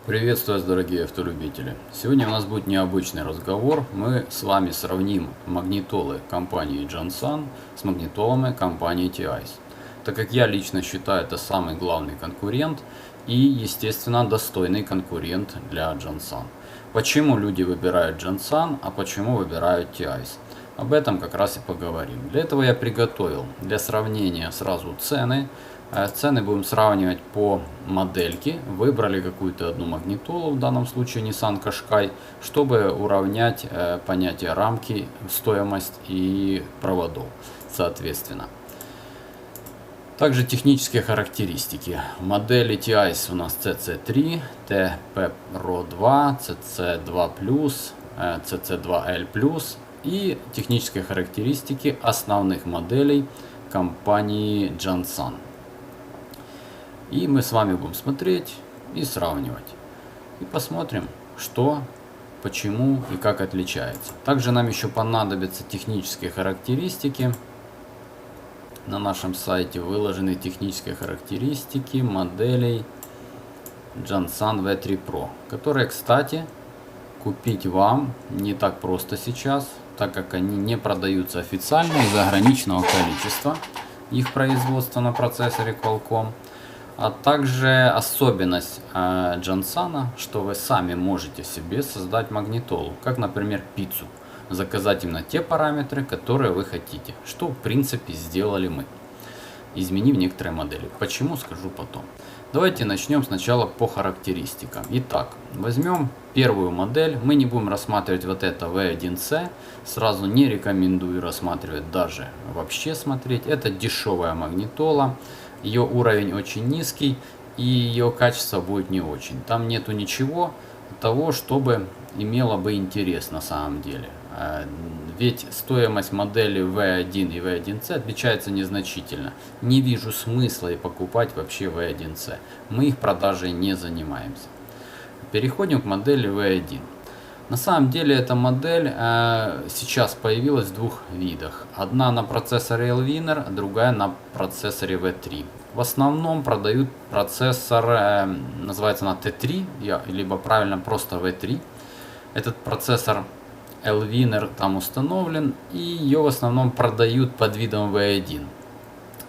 Приветствую вас, дорогие автолюбители! Сегодня у нас будет необычный разговор. Мы с вами сравним магнитолы компании Jansan с магнитолами компании TI-S. Так как я лично считаю это самый главный конкурент и, естественно, достойный конкурент для Jansan. Почему люди выбирают Jansan, а почему выбирают TI-S? Об этом как раз и поговорим. Для этого я приготовил для сравнения сразу цены. Цены будем сравнивать по модельке. Выбрали какую-то одну магнитолу, в данном случае Nissan Qashqai, чтобы уравнять понятие рамки, стоимость и проводов, соответственно. Также технические характеристики. Модели TI-S у нас CC3, TP Pro 2, CC2+, CC2L+, и технические характеристики основных моделей компании Jansan. И мы с вами будем смотреть и сравнивать. И посмотрим, что, почему и как отличается. Также нам еще понадобятся технические характеристики. На нашем сайте выложены технические характеристики моделей Jansan V3 Pro, которые, кстати, купить вам не так просто сейчас, так как они не продаются официально из-за ограниченного количества их производства на процессоре Qualcomm. А также особенность Jansan, что вы сами можете себе создать магнитолу, как, например, пиццу. Заказать именно те параметры, которые вы хотите, что в принципе сделали мы, изменив некоторые модели. Почему, скажу потом. Давайте начнем сначала по характеристикам. Итак, возьмем первую модель. Мы не будем рассматривать вот это V1C. Сразу не рекомендую рассматривать, даже вообще смотреть. Это дешевая магнитола. Ее уровень очень низкий и ее качество будет не очень. Там нету ничего того, чтобы имело бы интерес на самом деле. Ведь стоимость модели V1 и V1C отличается незначительно. Не вижу смысла и покупать вообще V1C. Мы их продажей не занимаемся. Переходим к модели V1. На самом деле эта модель сейчас появилась в двух видах. Одна на процессоре Elviner, другая на процессоре V3. В основном продают процессор, называется она T3, либо правильно просто V3. Этот процессор Elviner там установлен, и ее в основном продают под видом V1.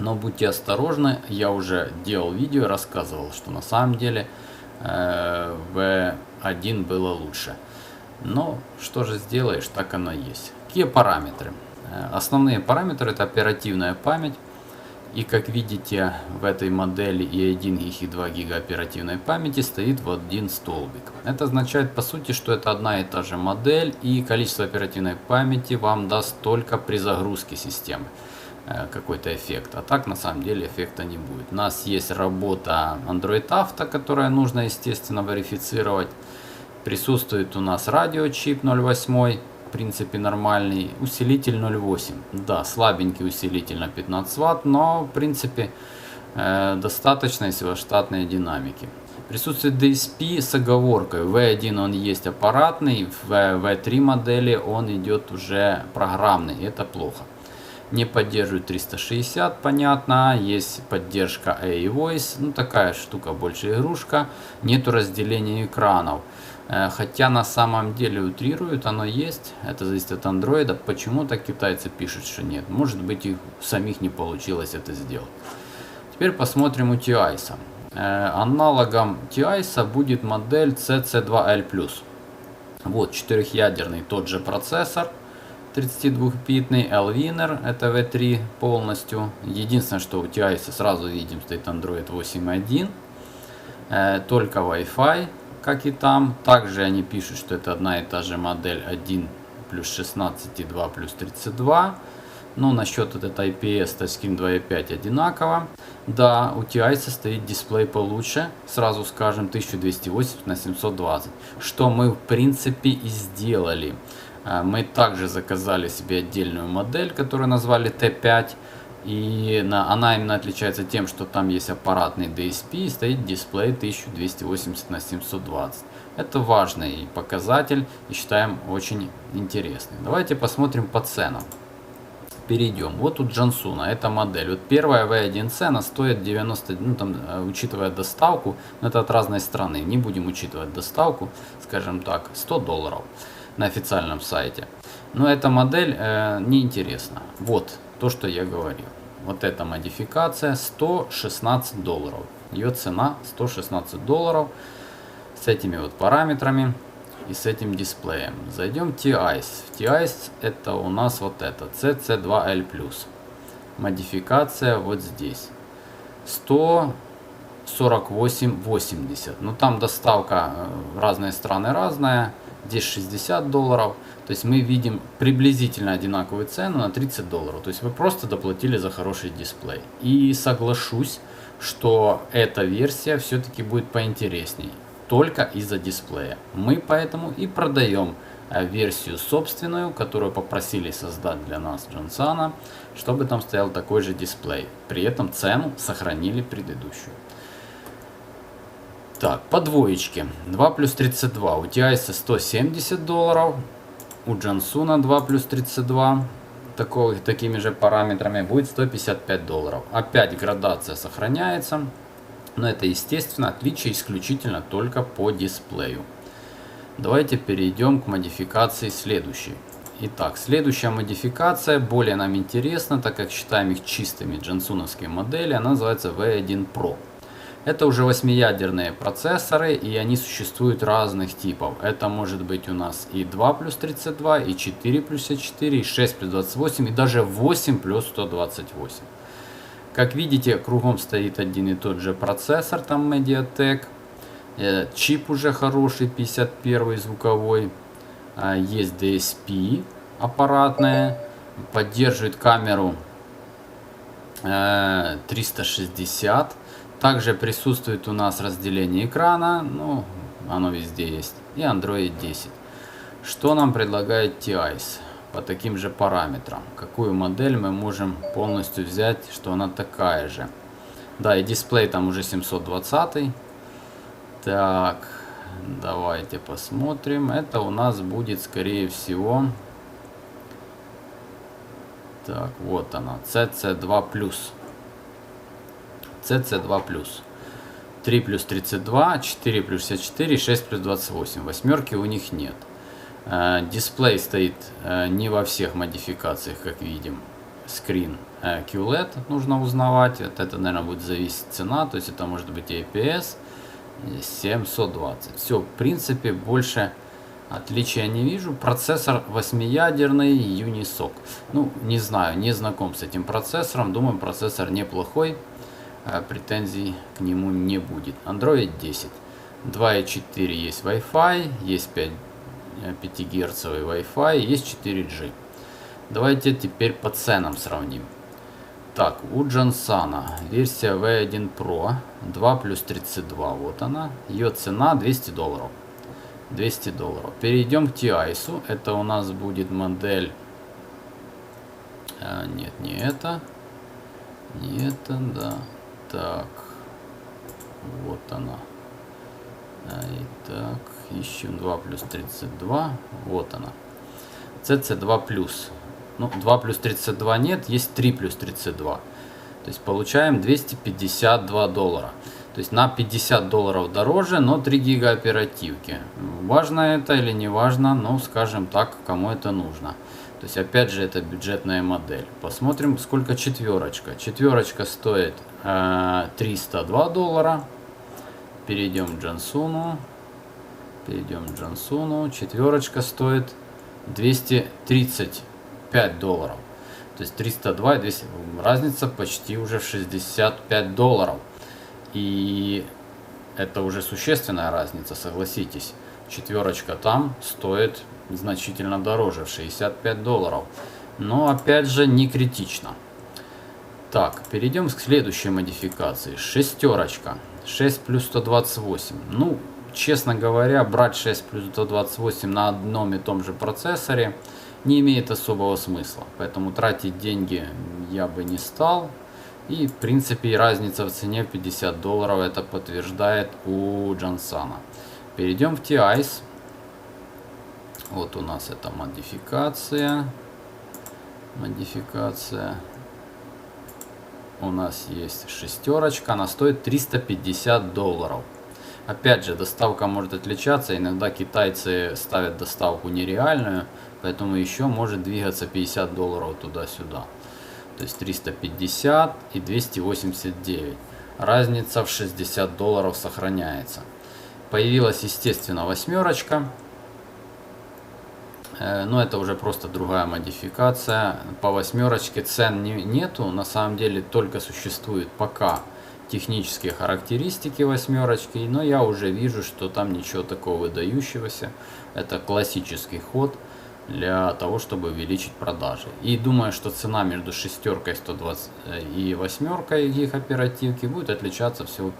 Но будьте осторожны, я уже делал видео, рассказывал, что на самом деле V1 было лучше. Но что же сделаешь, так оно есть. Какие параметры? Основные параметры — это оперативная память. И как видите, в этой модели и 1 гиг, и 2 гига оперативной памяти стоит в один столбик. Это означает по сути, что это одна и та же модель, и количество оперативной памяти вам даст только при загрузке системы какой-то эффект. А так на самом деле эффекта не будет. У нас есть работа Android Auto, которая нужно, естественно, верифицировать. Присутствует у нас радиочип 0.8, в принципе нормальный, усилитель 0.8. Да, слабенький усилитель на 15 Вт, но в принципе достаточно, если у вас штатные динамики. Присутствует DSP с оговоркой. V1 он есть аппаратный, в V3 модели он идет уже программный, это плохо. Не поддерживает 360, понятно, есть поддержка A-Voice, ну такая штука, больше игрушка, нету разделения экранов. Хотя на самом деле утрируют, оно есть, это зависит от андроида. Почему-то китайцы пишут, что нет. Может быть, их самих не получилось это сделать. Теперь посмотрим у TI-S. Аналогом TI-S будет модель CC2L+. Вот, четырехъядерный тот же процессор, 32-битный Elviner, это V3 полностью. Единственное, что у TI-S сразу видим, стоит Android 8.1, только Wi-Fi. Как и там, также они пишут, что это одна и та же модель 1 плюс 16 и 2 плюс 32. Но насчет вот этой IPS Touchscreen 2.5 одинаково. Да, у TI-S стоит дисплей получше, сразу скажем, 1280 на 720, что мы в принципе и сделали. Мы также заказали себе отдельную модель, которую назвали T5. И она именно отличается тем, что там есть аппаратный DSP и стоит дисплей 1280 на 720. Это важный показатель и считаем очень интересный. Давайте посмотрим по ценам. Перейдем. Вот у Джансуна эта модель. Вот первая V1C, она стоит 90, ну там, учитывая доставку, но это от разной страны. Не будем учитывать доставку, скажем так, $100 на официальном сайте. Но эта модель неинтересна. Вот то, что я говорил. Вот эта модификация $116. Ее цена $116 с этими вот параметрами и с этим дисплеем. Зайдем в T-Ice. В T-Ice это у нас вот это CC2L+. Модификация вот здесь. 148,80. Ну там доставка в разные страны разная. Здесь $60. То есть мы видим приблизительно одинаковую цену на $30. То есть вы просто доплатили за хороший дисплей. И соглашусь, что эта версия все-таки будет поинтересней. Только из-за дисплея. Мы поэтому и продаем версию собственную, которую попросили создать для нас Джансана, чтобы там стоял такой же дисплей. При этом цену сохранили предыдущую. Так, по двоечке. 2 плюс 32. У TI $170. У Джансуна 2 плюс 32. Такими же параметрами будет $155. Опять градация сохраняется. Но это, естественно, отличие исключительно только по дисплею. Давайте перейдем к модификации следующей. Итак, следующая модификация более нам интересна, так как считаем их чистыми джансуновские модели. Она называется V1 Pro. Это уже 8-ядерные процессоры, и они существуют разных типов. Это может быть у нас и 2 плюс 32, и 4 плюс 64, и 6 плюс 28, и даже 8 плюс 128. Как видите, кругом стоит один и тот же процессор, там Mediatek. Чип уже хороший, 51 звуковой. Есть DSP аппаратная. Поддерживает камеру 360. Также присутствует у нас разделение экрана. Ну, оно везде есть. И Android 10. Что нам предлагает T-Ice? По таким же параметрам. Какую модель мы можем полностью взять, что она такая же. Да, и дисплей там уже 720. Так, давайте посмотрим. Это у нас будет, скорее всего... Так, вот она. CC2+. CC2+. 3 плюс 32, 4 плюс 64, 6 плюс 28. Восьмерки у них нет. Дисплей стоит не во всех модификациях, как видим. Screen QLED нужно узнавать. От этого, наверное, будет зависеть цена. То есть это может быть IPS 720. Все, в принципе, больше отличия не вижу. Процессор 8-ядерный Unisoc. Ну, не знаю, не знаком с этим процессором. Думаю, процессор неплохой. Претензий к нему не будет. Android 10. 2.4 есть Wi-Fi, есть 5 герцовый Wi-Fi, есть 4G. Давайте теперь по ценам сравним. Так, у Джансана версия V1 Pro 2 плюс 32, вот она. Ее цена $200. $200. Перейдем к T-Ice. Это у нас будет модель... Нет, не это. Не это, да. Так. Вот она. Итак, ищем 2 плюс 32. Вот она. CC2+. Ну, 2 плюс 32 нет, есть 3 плюс 32. То есть получаем $252. То есть на $50 дороже, но 3 гига оперативки. Важно это или не важно, ну, скажем так, кому это нужно. То есть, опять же, это бюджетная модель. Посмотрим, сколько четверочка. Четверочка стоит $302. Перейдем к Джансуну. Четверочка стоит $235. То есть 302 и 200. Разница почти уже в $65. И это уже существенная разница, согласитесь. Четверочка там стоит значительно дороже, в $65. Но опять же не критично. Так, перейдем к следующей модификации. Шестерочка. 6 плюс 128. Ну, честно говоря, брать 6 плюс 128 на одном и том же процессоре не имеет особого смысла. Поэтому тратить деньги я бы не стал. И в принципе разница в цене в $50 это подтверждает у Джансана. Перейдем в T-Ice. Вот у нас эта модификация. модификация. У нас есть шестерочка, она стоит $350. Опять же, доставка может отличаться, иногда китайцы ставят доставку нереальную, поэтому еще может двигаться $50 туда-сюда. То есть 350 и 289. Разница в $60 сохраняется. Появилась, естественно, восьмерочка. Но это уже просто другая модификация. По восьмерочке цен нету. На самом деле только существуют пока технические характеристики восьмерочки. Но я уже вижу, что там ничего такого выдающегося. Это классический ход для того, чтобы увеличить продажи. И думаю, что цена между шестеркой 120 и восьмеркой их оперативки будет отличаться всего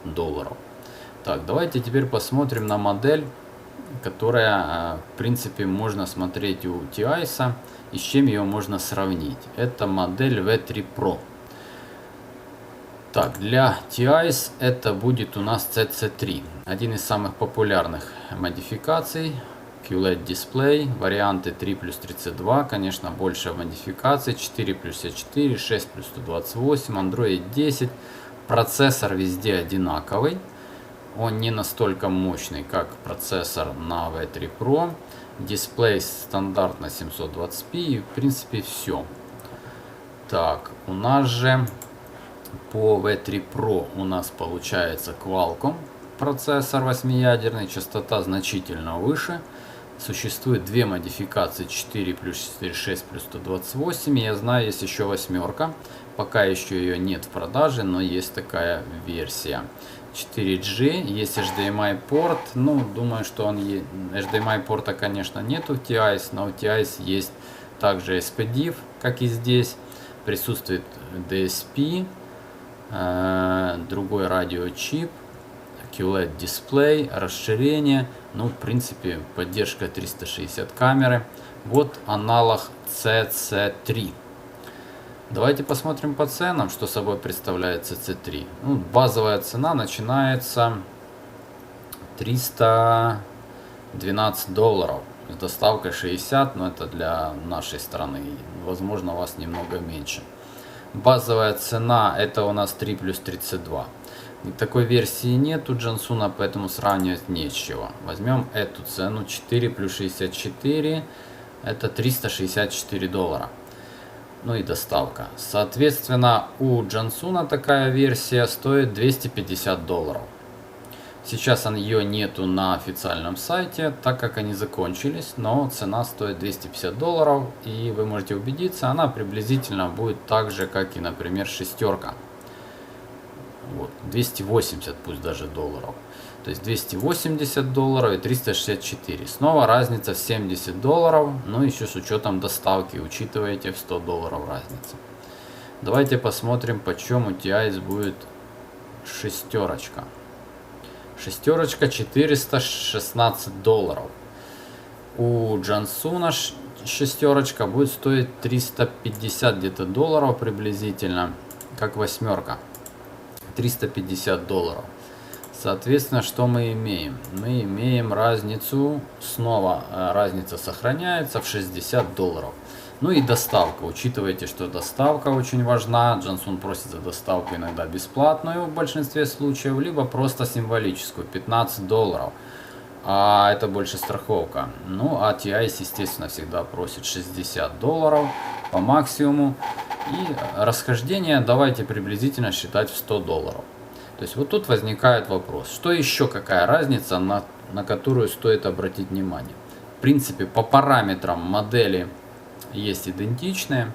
$50. Так, давайте теперь посмотрим на модель, которая, в принципе, можно смотреть у TI, и с чем ее можно сравнить. Это модель V3 Pro. Так, для TI это будет у нас CC3. Один из самых популярных модификаций. QLED дисплей, варианты 3 плюс 32, конечно, больше модификаций, 4 плюс 64, 6 плюс 128, Android 10. Процессор везде одинаковый. Он не настолько мощный, как процессор на V3 Pro. Дисплей стандартно 720p и в принципе все. Так, у нас же по V3 Pro у нас получается Qualcomm процессор 8-ядерный, частота значительно выше. Существует две модификации, 4 плюс 4, 6 плюс 128. Я знаю, есть еще восьмерка. Пока еще ее нет в продаже, но есть такая версия. 4G, есть HDMI порт. Ну, думаю, что он HDMI порта, конечно, нет у TI, но у TI есть также SPDIF, как и здесь. Присутствует DSP, другой радиочип, QLED дисплей, расширение. Ну, в принципе, поддержка 360 камеры. Вот аналог CC3. Давайте посмотрим по ценам, что собой представляет CC3. Ну, базовая цена начинается $312. С доставкой 60, но это для нашей страны. Возможно, у вас немного меньше. Базовая цена это у нас 3 плюс 32. Такой версии нет у Джансуна, поэтому сравнивать не с чего. Возьмем эту цену 4 плюс 64, это $364. Ну и доставка. Соответственно, у Джансуна такая версия стоит $250. Сейчас ее нету на официальном сайте, так как они закончились, но цена стоит $250, и вы можете убедиться, она приблизительно будет так же, как и, например, шестерка. Вот, 280 пусть даже долларов. То есть $280 и 364. Снова разница в $70, но еще с учетом доставки, учитываете в $100 разница. Давайте посмотрим, почем у TI будет шестерочка. Шестерочка $416. У Джансуна шестерочка будет стоить 350 где-то долларов приблизительно, как восьмерка. $350. Соответственно, что мы имеем? Мы имеем разницу, снова разница сохраняется в $60. Ну и доставка. Учитывайте, что доставка очень важна. Джансон просит за доставку иногда бесплатную в большинстве случаев, либо просто символическую, $15. А это больше страховка. Ну а TI, естественно, всегда просит $60 по максимуму. И расхождение давайте приблизительно считать в $100. То есть вот тут возникает вопрос, что еще, какая разница, на которую стоит обратить внимание. В принципе, по параметрам модели есть идентичные,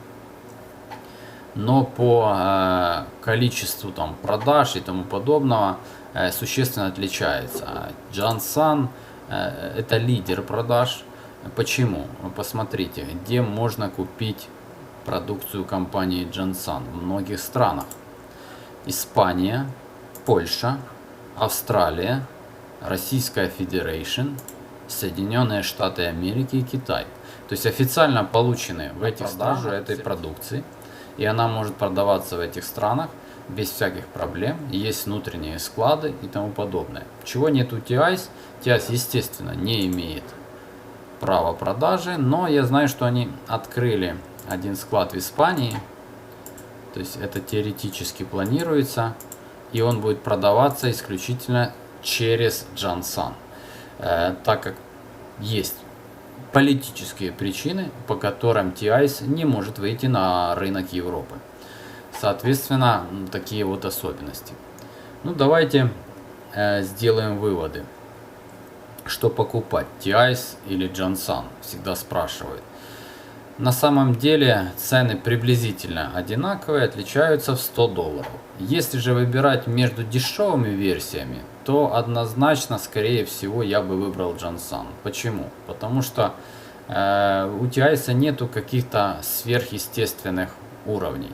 но по количеству там продаж и тому подобного существенно отличается. Jansan это лидер продаж. Почему? Посмотрите, где можно купить продукцию компании Jansan. В многих странах. Испания, Польша, Австралия, Российская Федерация, Соединенные Штаты Америки и Китай. То есть официально получены в этих продажи этой продукции. И она может продаваться в этих странах без всяких проблем. Есть внутренние склады и тому подобное. Чего нет у TI? TI, естественно, не имеет права продажи. Но я знаю, что они открыли один склад в Испании, то есть это теоретически планируется, и он будет продаваться исключительно через Jansan, так как есть политические причины, по которым TIS не может выйти на рынок Европы. Соответственно, такие вот особенности. Ну, давайте сделаем выводы. Что покупать, TIS или Jansan? Всегда спрашивают. На самом деле цены приблизительно одинаковые, отличаются в $100. Если же выбирать между дешевыми версиями, то однозначно, скорее всего, я бы выбрал Jansan. Почему? Потому что у TIS нету каких-то сверхъестественных уровней.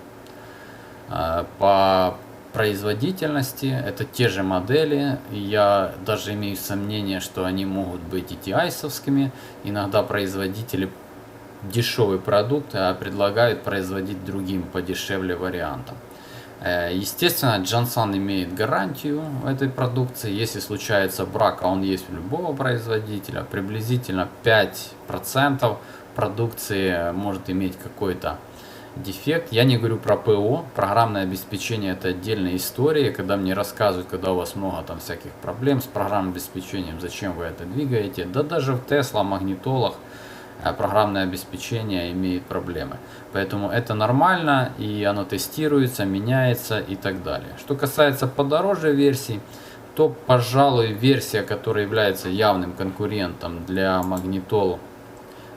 По производительности это те же модели, и я даже имею сомнение, что они могут быть и TIS-овскими. Иногда производители дешевый продукт предлагают производить другим подешевле вариантом. Естественно, Jansan имеет гарантию этой продукции. Если случается брак, а он есть у любого производителя, приблизительно 5% продукции может иметь какой-то дефект. Я не говорю про ПО, программное обеспечение это отдельная история, когда мне рассказывают, когда у вас много там всяких проблем с программным обеспечением, зачем вы это двигаете. Да даже в Tesla, магнитолах программное обеспечение имеет проблемы. Поэтому это нормально, и оно тестируется, меняется и так далее. Что касается подороже версий, то, пожалуй, версия, которая является явным конкурентом для магнитол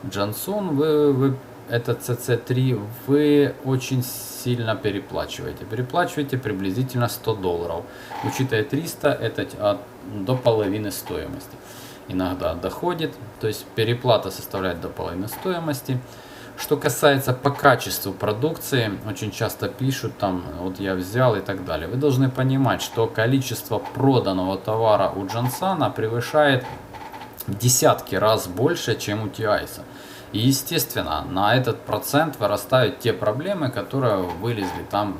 Jansan, это CC3, вы очень сильно переплачиваете. Переплачиваете приблизительно $100. Учитывая 300, это до половины стоимости. Иногда доходит, то есть переплата составляет до половины стоимости. Что касается по качеству продукции, очень часто пишут там, вот я взял и так далее. Вы должны понимать, что количество проданного товара у Jansan превышает в десятки раз больше, чем у TIS. И естественно, на этот процент вырастают те проблемы, которые вылезли там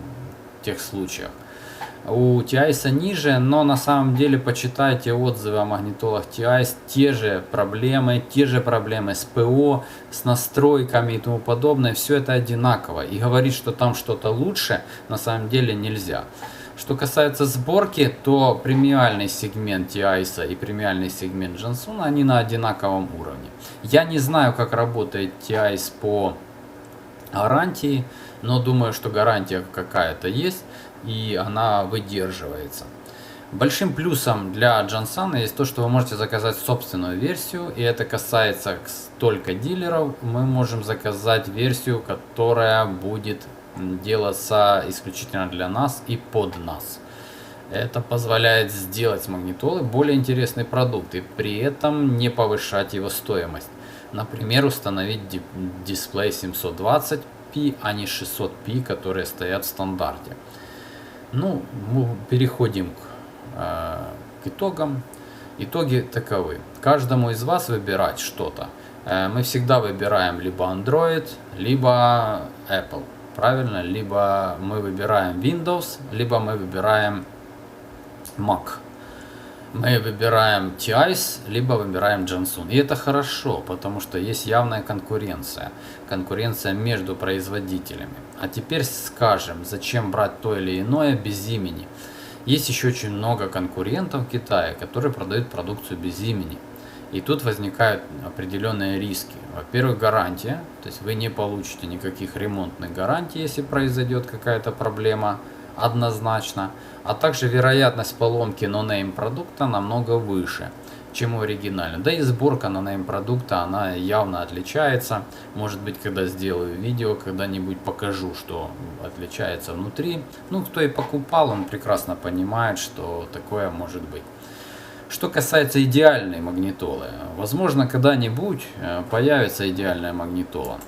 в тех случаях. У TIS ниже, но на самом деле почитайте отзывы о магнитолах TIS, те же проблемы с ПО, с настройками и тому подобное, все это одинаково. И говорить, что там что-то лучше, на самом деле нельзя. Что касается сборки, то премиальный сегмент TIS и премиальный сегмент Jansan, они на одинаковом уровне. Я не знаю, как работает TIS по гарантии, но думаю, что гарантия какая-то есть и она выдерживается. Большим плюсом для Jansan есть то, что вы можете заказать собственную версию, и это касается только дилеров. Мы можем заказать версию, которая будет делаться исключительно для нас и под нас. Это позволяет сделать с магнитолы более интересный продукт и при этом не повышать его стоимость. Например, установить дисплей 720p, а не 600p, которые стоят в стандарте. Ну, мы переходим к итогам. Итоги таковы. Каждому из вас выбирать что-то. Мы всегда выбираем либо Android, либо Apple. Правильно? Либо мы выбираем Windows, либо мы выбираем Mac. Мы выбираем TIS, либо выбираем Jansan. И это хорошо, потому что есть явная конкуренция. Конкуренция между производителями. А теперь скажем, зачем брать то или иное без имени. Есть еще очень много конкурентов в Китае, которые продают продукцию без имени. И тут возникают определенные риски. Во-первых, гарантия. То есть вы не получите никаких ремонтных гарантий, если произойдет какая-то проблема. Однозначно. А также вероятность поломки нонейм продукта намного выше, чем у оригинального. Да и сборка нонейм продукта, она явно отличается. Может быть, когда сделаю видео, когда-нибудь покажу, что отличается внутри. Ну, кто и покупал, он прекрасно понимает, что такое может быть. Что касается идеальной магнитолы, возможно, когда-нибудь появится идеальная магнитола.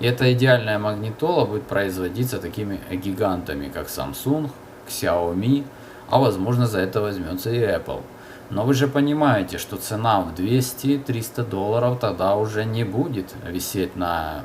И эта идеальная магнитола будет производиться такими гигантами, как Samsung, Xiaomi, а возможно за это возьмется и Apple. Но вы же понимаете, что цена в $200-300 тогда уже не будет висеть на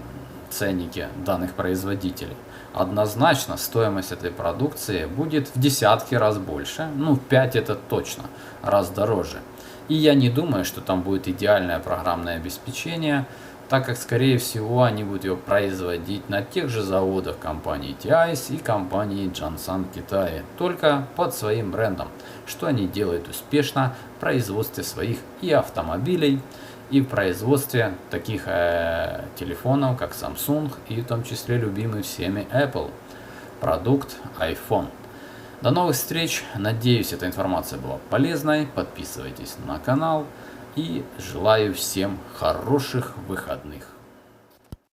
ценнике данных производителей. Однозначно стоимость этой продукции будет в десятки раз больше, ну в 5 это точно, раз дороже. И я не думаю, что там будет идеальное программное обеспечение. так как скорее всего они будут его производить на тех же заводах компании TI и компании Jansan в Китае, только под своим брендом, что они делают успешно в производстве своих и автомобилей, и в производстве таких телефонов, как Samsung и в том числе любимый всеми Apple продукт iPhone. До новых встреч, надеюсь, эта информация была полезной, подписывайтесь на канал и желаю всем хороших выходных.